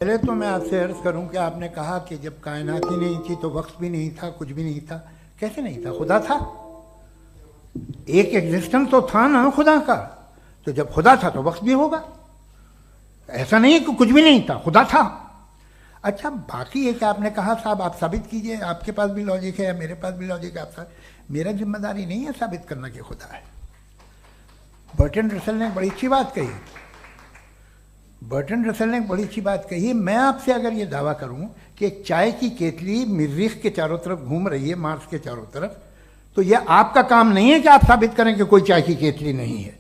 پہلے تو میں آپ سے عرض کروں کہ آپ نے کہا کہ جب کائنات ہی نہیں تھی تو وقت بھی نہیں تھا، کچھ بھی نہیں تھا۔ کیسے نہیں تھا؟ خدا تھا، ایک ایگزسٹنس تو تھا نا خدا کا۔ تو جب خدا تھا تو وقت بھی ہوگا، ایسا نہیں کہ کچھ بھی نہیں تھا، خدا تھا۔ اچھا باقی یہ کہ آپ نے کہا صاحب آپ ثابت کیجئے، آپ کے پاس بھی لاجک ہے یا میرے پاس بھی لاجک ہے، آپ میرا ذمہ داری نہیں ہے ثابت کرنا کہ خدا ہے۔ برٹن رسل نے بڑی اچھی بات کہی، برٹن رسل نے بڑی اچھی بات کہی۔ میں آپ سے اگر یہ دعویٰ کروں کہ ایک چائے کی کیتلی مریخ کے چاروں طرف گھوم رہی ہے، مارس کے چاروں طرف، تو یہ آپ کا کام نہیں ہے کہ آپ ثابت کریں کہ کوئی چائے کی کیتلی نہیں ہے،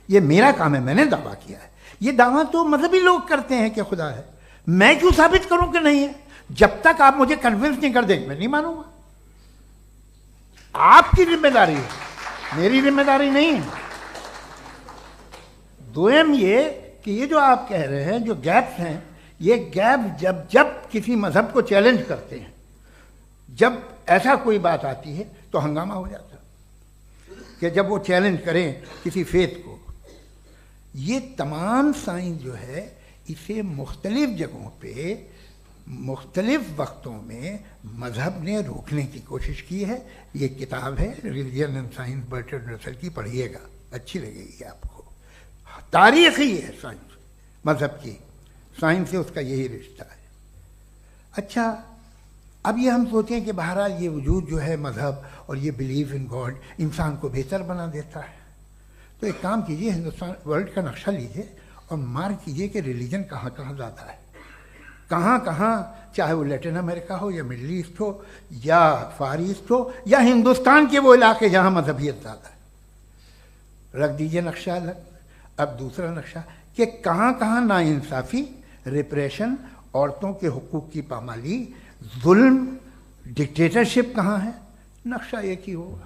یہ میرا کام ہے، میں نے دعویٰ کیا ہے۔ یہ دعویٰ تو مذہبی لوگ کرتے ہیں کہ خدا ہے، میں کیوں ثابت کروں کہ نہیں ہے؟ جب تک آپ مجھے کنونس نہیں کر دیں میں نہیں مانوں گا۔ آپ کی ذمہ داری ہے، میری ذمہ داری نہیں ہے۔ دوم یہ کہ یہ جو آپ کہہ رہے ہیں جو گیپس ہیں، یہ گیپ جب کسی مذہب کو چیلنج کرتے ہیں، جب ایسا کوئی بات آتی ہے تو ہنگامہ ہو جاتا کہ جب وہ چیلنج کریں کسی فیتھ کو۔ یہ تمام سائنس جو ہے اسے مختلف جگہوں پہ مختلف وقتوں میں مذہب نے روکنے کی کوشش کی ہے۔ یہ کتاب ہے ریلیجن اینڈ سائنس، برٹن رسل کی، پڑھیے گا، اچھی لگے گی آپ کو۔ تاریخی ہے سائنس، مذہب کی سائنس سے اس کا یہی رشتہ ہے۔ اچھا اب یہ ہم سوچیں کہ بہرحال یہ وجود جو ہے مذہب اور یہ بلیف ان گاڈ انسان کو بہتر بنا دیتا ہے، تو ایک کام کیجئے، ہندوستان ورلڈ کا نقشہ لیجئے اور مارک کیجئے کہ ریلیجن کہاں کہاں زیادہ ہے، کہاں کہاں، چاہے وہ لیٹن امریکہ ہو یا مڈل ایسٹ ہو یا فار ایسٹ ہو یا ہندوستان کے وہ علاقے جہاں مذہبیت زیادہ ہے۔ رکھ دیجئے نقشہ الگ۔ اب دوسرا نقشہ کہ کہاں کہاں ناانصافی، ریپریشن، عورتوں کے حقوق کی پامالی، ظلم، ڈکٹیٹرشپ کہاں ہے، نقشہ ایک ہی ہوگا۔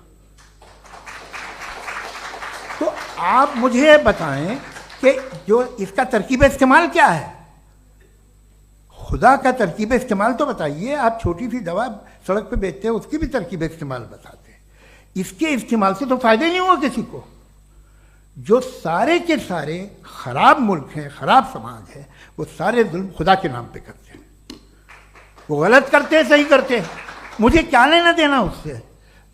تو آپ مجھے بتائیں کہ جو اس کا ترکیب استعمال کیا ہے؟ خدا کا ترکیب استعمال تو بتائیے۔ آپ چھوٹی سی دوا سڑک پہ بیچتے ہیں، اس کی بھی ترکیب استعمال بتاتے ہیں۔ اس کے استعمال سے تو فائدہ ہی نہیں ہوا کسی کو۔ جو سارے کے سارے خراب ملک ہیں، خراب سماج ہے، وہ سارے ظلم خدا کے نام پہ کرتے ہیں۔ وہ غلط کرتے ہیں، صحیح کرتے ہیں، مجھے کیا لینا دینا اس سے؟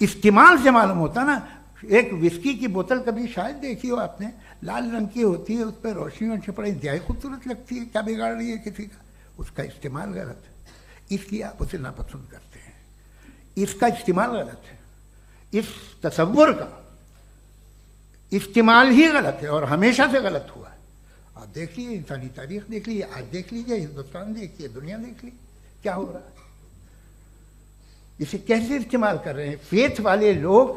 استعمال سے معلوم ہوتا نا۔ ایک وسکی کی بوتل کبھی شاید دیکھی ہو آپ نے، لال رنگ کی ہوتی ہے، اس پہ روشنی وشنی پڑے، انتہائی خوبصورت لگتی ہے، کیا بگاڑ رہی ہے کسی کا؟ اس کا استعمال غلط ہے، اس لیے آپ اسے ناپسند کرتے ہیں۔ اس کا استعمال غلط ہے، اس تصور کا استعمال ہی غلط ہے اور ہمیشہ سے غلط ہوا ہے۔ آپ دیکھ لیجیے، انسانی تاریخ دیکھ لیجیے، آج دیکھ لیجیے، ہندوستان دیکھیے، دنیا دیکھ لیجیے، کیا ہو رہا ہے۔ اسے کیسے استعمال کر رہے ہیں؟ فیتھ والے لوگ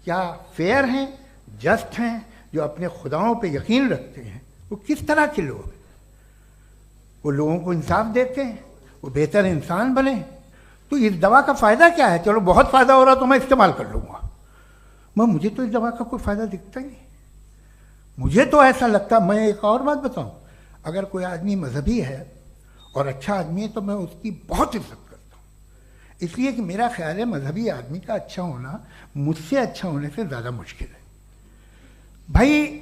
کیا فیئر ہیں، جسٹ ہیں، جو اپنے خداؤں پہ یقین رکھتے ہیں، وہ کس طرح کے لوگ ہیں؟ وہ لوگوں کو انصاف دیتے ہیں، وہ بہتر انسان بنے۔ تو اس دوا کا فائدہ کیا ہے؟ چلو بہت فائدہ ہو رہا تو میں استعمال کر لوں گا، مجھے تو اس دوا کا کوئی فائدہ دکھتا ہی نہیں۔ مجھے تو ایسا لگتا، میں ایک اور بات بتاؤں، اگر کوئی آدمی مذہبی ہے اور اچھا آدمی ہے تو میں اس کی بہت عزت کرتا ہوں، اس لیے کہ میرا خیال ہے مذہبی آدمی کا اچھا ہونا مجھ سے اچھا ہونے سے زیادہ مشکل ہے۔ بھائی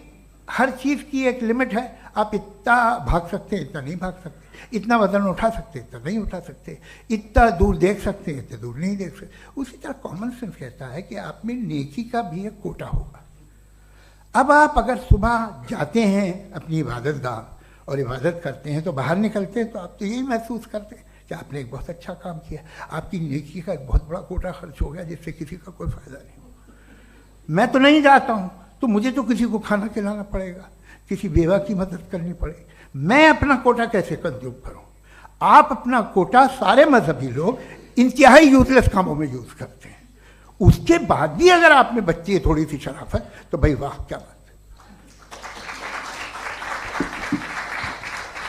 ہر چیز کی ایک لمٹ ہے، آپ اتنا بھاگ سکتے ہیں، اتنا نہیں بھاگ سکتے، اتنا وزن اٹھا سکتے اتنا نہیں اٹھا سکتے، اتنا دور دیکھ سکتے ہیں اتنا دور نہیں دیکھ سکتے۔ اسی طرح کامن سینس کہتا ہے کہ آپ میں نیکی کا بھی ایک کوٹا ہوگا۔ اب آپ اگر صبح جاتے ہیں اپنی عبادت گاہ اور عبادت کرتے ہیں تو باہر نکلتے ہیں تو آپ تو یہی محسوس کرتے ہیں کہ آپ نے ایک بہت اچھا کام کیا، آپ کی نیکی کا ایک بہت بڑا کوٹا خرچ ہو گیا جس سے کسی کا کوئی فائدہ نہیں ہو۔ میں تو نہیں جاتا ہوں تو مجھے تو کسی کو کھانا کھلانا پڑے گا، کسی بیوہ کی مدد کرنی پڑے گی، میں اپنا کوٹا کیسے کنزیوم کروں؟ آپ اپنا کوٹا، سارے مذہبی لوگ انتہائی یوزلیس کاموں میں یوز کرتے ہیں۔ اس کے بعد بھی اگر آپ میں بچی ہے تھوڑی سی شرافت تو بھائی واہ کیا بات۔